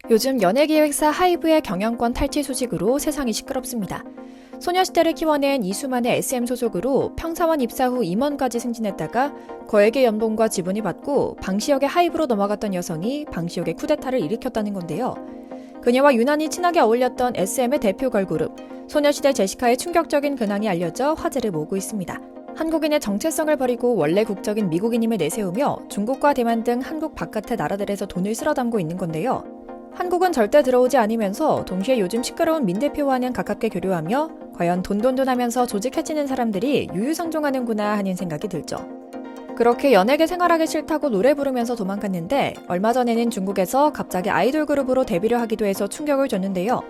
요즘 연예기획사 하이브의 경영권 탈취 소식으로 세상이 시끄럽습니다. 소녀시대를 키워낸 이수만의 SM 소속으로 평사원 입사 후 임원까지 승진했다가 거액의 연봉과 지분을 받고 방시혁의 하이브로 넘어갔던 여성이 방시혁의 쿠데타를 일으켰다는 건데요. 그녀와 유난히 친하게 어울렸던 SM의 대표 걸그룹 소녀시대 제시카의 충격적인 근황이 알려져 화제를 모으고 있습니다. 한국인의 정체성을 버리고 원래 국적인 미국인임을 내세우며 중국과 대만 등 한국 바깥의 나라들에서 돈을 쓸어 담고 있는 건데요. 한국은 절대 들어오지 않으면서 동시에 요즘 시끄러운 민 대표와는 가깝게 교류하며 과연 돈돈돈하면서 조직 해치는 사람들이 유유상종하는구나 하는 생각이 들죠. 그렇게 연예계 생활하기 싫다고 노래 부르면서 도망갔는데 얼마 전에는 중국에서 갑자기 아이돌 그룹으로 데뷔를 하기도 해서 충격을 줬는데요.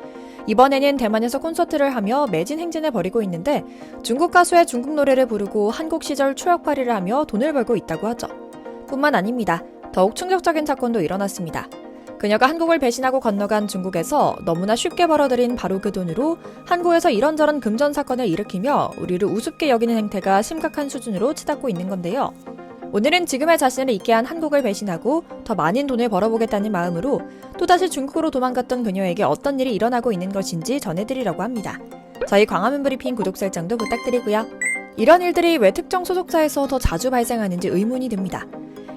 이번에는 대만에서 콘서트를 하며 매진 행진을 벌이고 있는데 중국 가수의 중국 노래를 부르고 한국 시절 추억팔이를 하며 돈을 벌고 있다고 하죠. 뿐만 아닙니다. 더욱 충격적인 사건도 일어났습니다. 그녀가 한국을 배신하고 건너간 중국에서 너무나 쉽게 벌어들인 바로 그 돈으로 한국에서 이런저런 금전 사건을 일으키며 우리를 우습게 여기는 행태가 심각한 수준으로 치닫고 있는 건데요. 오늘은 지금의 자신을 잊게 한 한국을 배신하고 더 많은 돈을 벌어보겠다는 마음으로 또다시 중국으로 도망갔던 그녀에게 어떤 일이 일어나고 있는 것인지 전해드리려고 합니다. 저희 광화문 브리핑 구독 설정도 부탁드리고요. 이런 일들이 왜 특정 소속사에서 더 자주 발생하는지 의문이 듭니다.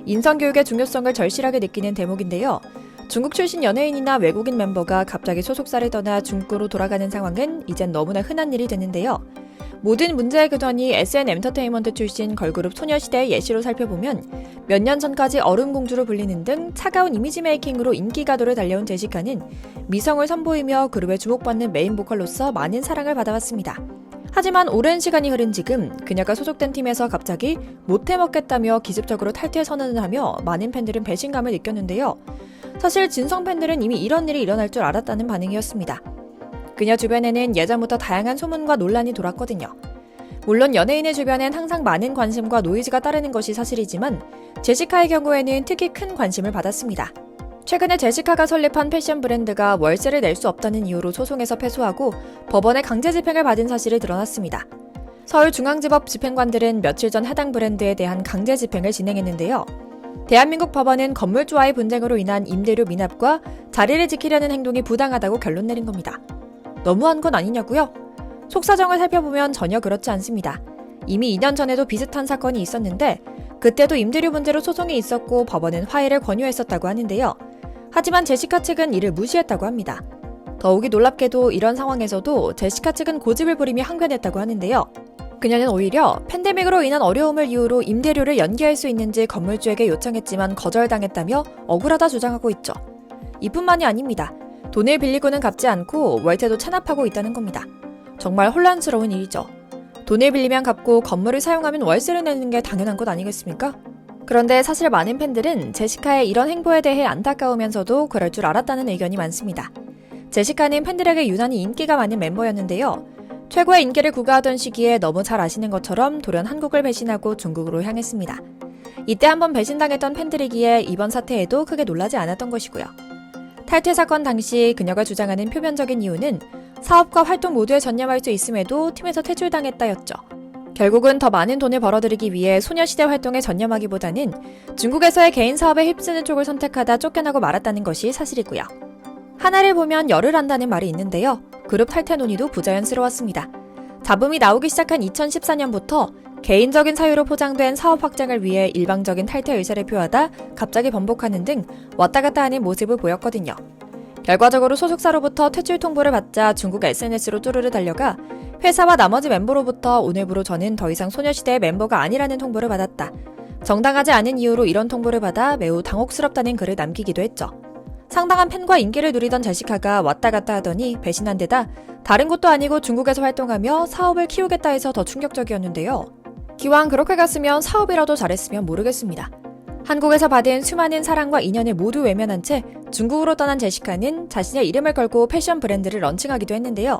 인성교육의 중요성을 절실하게 느끼는 대목인데요. 중국 출신 연예인이나 외국인 멤버가 갑자기 소속사를 떠나 중국으로 돌아가는 상황은 이젠 너무나 흔한 일이 되는데요. 모든 문제의 근원이 SN엔터테인먼트 출신 걸그룹 소녀시대의 예시로 살펴보면 몇 년 전까지 얼음공주로 불리는 등 차가운 이미지 메이킹으로 인기가도를 달려온 제시카는 미성을 선보이며 그룹에 주목받는 메인 보컬로서 많은 사랑을 받아왔습니다. 하지만 오랜 시간이 흐른 지금 그녀가 소속된 팀에서 갑자기 못해먹겠다며 기습적으로 탈퇴 선언을 하며 많은 팬들은 배신감을 느꼈는데요. 사실 진성 팬들은 이미 이런 일이 일어날 줄 알았다는 반응이었습니다. 그녀 주변에는 예전부터 다양한 소문과 논란이 돌았거든요. 물론 연예인의 주변엔 항상 많은 관심과 노이즈가 따르는 것이 사실이지만 제시카의 경우에는 특히 큰 관심을 받았습니다. 최근에 제시카가 설립한 패션 브랜드가 월세를 낼 수 없다는 이유로 소송에서 패소하고 법원의 강제 집행을 받은 사실이 드러났습니다. 서울중앙지법 집행관들은 며칠 전 해당 브랜드에 대한 강제 집행을 진행했는데요. 대한민국 법원은 건물주와의 분쟁으로 인한 임대료 미납과 자리를 지키려는 행동이 부당하다고 결론 내린 겁니다. 너무한 건 아니냐고요? 속사정을 살펴보면 전혀 그렇지 않습니다. 이미 2년 전에도 비슷한 사건이 있었는데 그때도 임대료 문제로 소송이 있었고 법원은 화해를 권유했었다고 하는데요. 하지만 제시카 측은 이를 무시했다고 합니다. 더욱이 놀랍게도 이런 상황에서도 제시카 측은 고집을 부리며 항변했다고 하는데요. 그녀는 오히려 팬데믹으로 인한 어려움을 이유로 임대료를 연기할 수 있는지 건물주에게 요청했지만 거절당했다며 억울하다 주장하고 있죠. 이뿐만이 아닙니다. 돈을 빌리고는 갚지 않고 월세도 체납하고 있다는 겁니다. 정말 혼란스러운 일이죠. 돈을 빌리면 갚고 건물을 사용하면 월세를 내는 게 당연한 것 아니겠습니까? 그런데 사실 많은 팬들은 제시카의 이런 행보에 대해 안타까우면서도 그럴 줄 알았다는 의견이 많습니다. 제시카는 팬들에게 유난히 인기가 많은 멤버였는데요. 최고의 인기를 구가하던 시기에 너무 잘 아시는 것처럼 돌연 한국을 배신하고 중국으로 향했습니다. 이때 한번 배신당했던 팬들이기에 이번 사태에도 크게 놀라지 않았던 것이고요. 탈퇴 사건 당시 그녀가 주장하는 표면적인 이유는 사업과 활동 모두에 전념할 수 있음에도 팀에서 퇴출당했다였죠. 결국은 더 많은 돈을 벌어들이기 위해 소녀시대 활동에 전념하기보다는 중국에서의 개인 사업에 휩쓰는 쪽을 선택하다 쫓겨나고 말았다는 것이 사실이고요. 하나를 보면 열을 안다는 말이 있는데요. 그룹 탈퇴 논의도 부자연스러웠습니다. 잡음이 나오기 시작한 2014년부터 개인적인 사유로 포장된 사업 확장을 위해 일방적인 탈퇴 의사를 표하다 갑자기 번복하는 등 왔다 갔다 하는 모습을 보였거든요. 결과적으로 소속사로부터 퇴출 통보를 받자 중국 SNS로 쭈르르 달려가 회사와 나머지 멤버로부터 오늘부로 저는 더 이상 소녀시대의 멤버가 아니라는 통보를 받았다. 정당하지 않은 이유로 이런 통보를 받아 매우 당혹스럽다는 글을 남기기도 했죠. 상당한 팬과 인기를 누리던 제시카가 왔다 갔다 하더니 배신한 데다 다른 곳도 아니고 중국에서 활동하며 사업을 키우겠다 해서 더 충격적이었는데요. 기왕 그렇게 갔으면 사업이라도 잘했으면 모르겠습니다. 한국에서 받은 수많은 사랑과 인연을 모두 외면한 채 중국으로 떠난 제시카는 자신의 이름을 걸고 패션 브랜드를 런칭하기도 했는데요.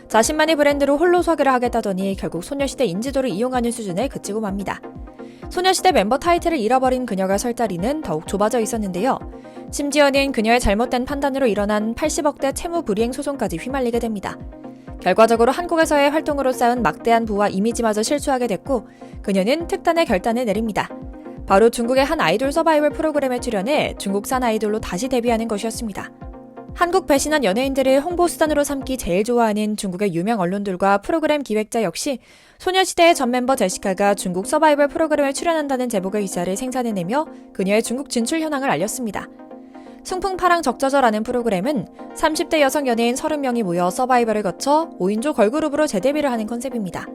자신만의 브랜드로 홀로 소개를 하겠다더니 결국 소녀시대 인지도를 이용하는 수준에 그치고 맙니다. 소녀시대 멤버 타이틀을 잃어버린 그녀가 설 자리는 더욱 좁아져 있었는데요. 심지어는 그녀의 잘못된 판단으로 일어난 80억대 채무 불이행 소송까지 휘말리게 됩니다. 결과적으로 한국에서의 활동으로 쌓은 막대한 부와 이미지마저 실추하게 됐고 그녀는 특단의 결단을 내립니다. 바로 중국의 한 아이돌 서바이벌 프로그램에 출연해 중국산 아이돌로 다시 데뷔하는 것이었습니다. 한국 배신한 연예인들을 홍보 수단으로 삼기 제일 좋아하는 중국의 유명 언론들과 프로그램 기획자 역시 소녀시대의 전 멤버 제시카가 중국 서바이벌 프로그램에 출연한다는 제목의 기사를 생산해내며 그녀의 중국 진출 현황을 알렸습니다. 승풍파랑 적저저라는 프로그램은 30대 여성 연예인 30명이 모여 서바이벌을 거쳐 5인조 걸그룹으로 재데뷔를 하는 컨셉입니다.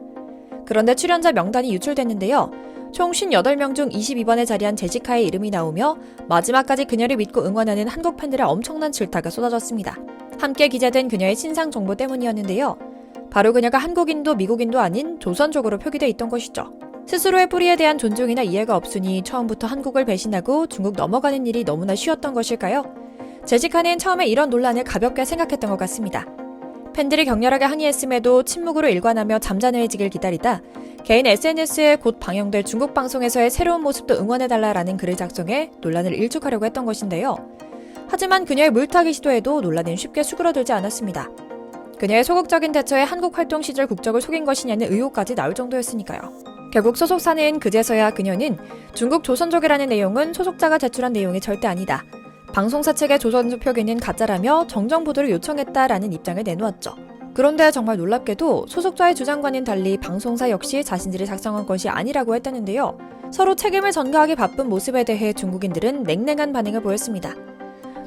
그런데 출연자 명단이 유출됐는데요. 총 58명 중 22번에 자리한 제시카의 이름이 나오며 마지막까지 그녀를 믿고 응원하는 한국 팬들의 엄청난 질타가 쏟아졌습니다. 함께 기재된 그녀의 신상 정보 때문이었는데요. 바로 그녀가 한국인도 미국인도 아닌 조선족으로 표기돼 있던 것이죠. 스스로의 뿌리에 대한 존중이나 이해가 없으니 처음부터 한국을 배신하고 중국 넘어가는 일이 너무나 쉬웠던 것일까요? 제시카는 처음에 이런 논란을 가볍게 생각했던 것 같습니다. 팬들이 격렬하게 항의했음에도 침묵으로 일관하며 잠잠해지길 기다리다 개인 SNS에 곧 방영될 중국 방송에서의 새로운 모습도 응원해달라라는 글을 작성해 논란을 일축하려고 했던 것인데요. 하지만 그녀의 물타기 시도에도 논란은 쉽게 수그러들지 않았습니다. 그녀의 소극적인 대처에 한국 활동 시절 국적을 속인 것이냐는 의혹까지 나올 정도였으니까요. 결국 소속사는 그제서야 그녀는 중국 조선족이라는 내용은 소속자가 제출한 내용이 절대 아니다. 방송사 측의 조선족 표기는 가짜라며 정정 보도를 요청했다라는 입장을 내놓았죠. 그런데 정말 놀랍게도 소속자의 주장과는 달리 방송사 역시 자신들이 작성한 것이 아니라고 했다는데요. 서로 책임을 전가하기 바쁜 모습에 대해 중국인들은 냉랭한 반응을 보였습니다.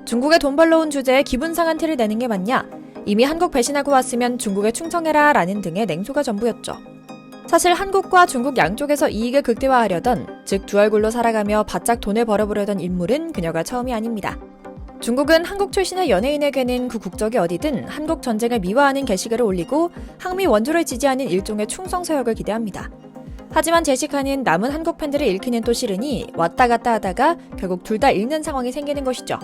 중국에 돈 벌러 온 주제에 기분 상한 티를 내는 게 맞냐? 이미 한국 배신하고 왔으면 중국에 충성해라 라는 등의 냉소가 전부였죠. 사실 한국과 중국 양쪽에서 이익을 극대화하려던, 즉 두 얼굴로 살아가며 바짝 돈을 벌어보려던 인물은 그녀가 처음이 아닙니다. 중국은 한국 출신의 연예인에게는 그 국적이 어디든 한국 전쟁을 미화하는 게시글을 올리고 항미 원조를 지지하는 일종의 충성 서역을 기대합니다. 하지만 제시카는 남은 한국 팬들을 잃기는 또 싫으니 왔다 갔다 하다가 결국 둘 다 잃는 상황이 생기는 것이죠.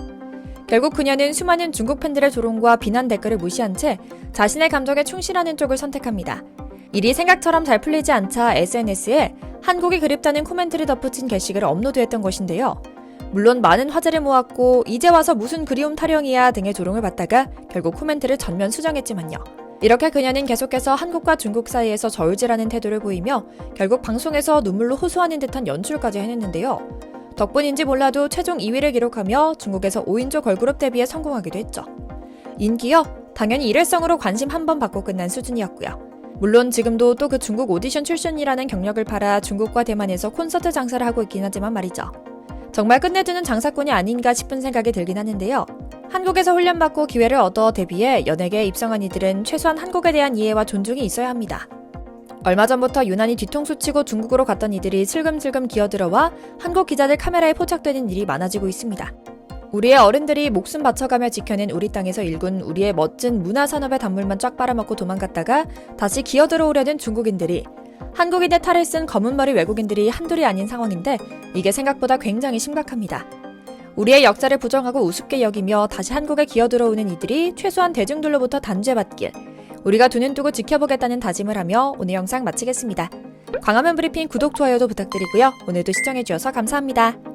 결국 그녀는 수많은 중국 팬들의 조롱과 비난 댓글을 무시한 채 자신의 감정에 충실하는 쪽을 선택합니다. 일이 생각처럼 잘 풀리지 않자 SNS에 한국이 그립다는 코멘트를 덧붙인 게시글을 업로드했던 것인데요. 물론 많은 화제를 모았고 이제 와서 무슨 그리움 타령이야 등의 조롱을 받다가 결국 코멘트를 전면 수정했지만요. 이렇게 그녀는 계속해서 한국과 중국 사이에서 저울질하는 태도를 보이며 결국 방송에서 눈물로 호소하는 듯한 연출까지 해냈는데요. 덕분인지 몰라도 최종 2위를 기록하며 중국에서 5인조 걸그룹 데뷔에 성공하기도 했죠. 인기요? 당연히 일회성으로 관심 한 번 받고 끝난 수준이었고요. 물론 지금도 또 그 중국 오디션 출신이라는 경력을 팔아 중국과 대만에서 콘서트 장사를 하고 있긴 하지만 말이죠. 정말 끝내주는 장사꾼이 아닌가 싶은 생각이 들긴 하는데요. 한국에서 훈련받고 기회를 얻어 데뷔해 연예계에 입성한 이들은 최소한 한국에 대한 이해와 존중이 있어야 합니다. 얼마 전부터 유난히 뒤통수 치고 중국으로 갔던 이들이 슬금슬금 기어들어와 한국 기자들 카메라에 포착되는 일이 많아지고 있습니다. 우리의 어른들이 목숨 바쳐가며 지켜낸 우리 땅에서 일군 우리의 멋진 문화산업의 단물만 쫙 빨아먹고 도망갔다가 다시 기어들어오려는 중국인들이, 한국인의 탈을 쓴 검은머리 외국인들이 한둘이 아닌 상황인데 이게 생각보다 굉장히 심각합니다. 우리의 역사를 부정하고 우습게 여기며 다시 한국에 기어들어오는 이들이 최소한 대중들로부터 단죄받길 우리가 두 눈 뜨고 지켜보겠다는 다짐을 하며 오늘 영상 마치겠습니다. 광화문 브리핑 구독, 좋아요도 부탁드리고요. 오늘도 시청해주셔서 감사합니다.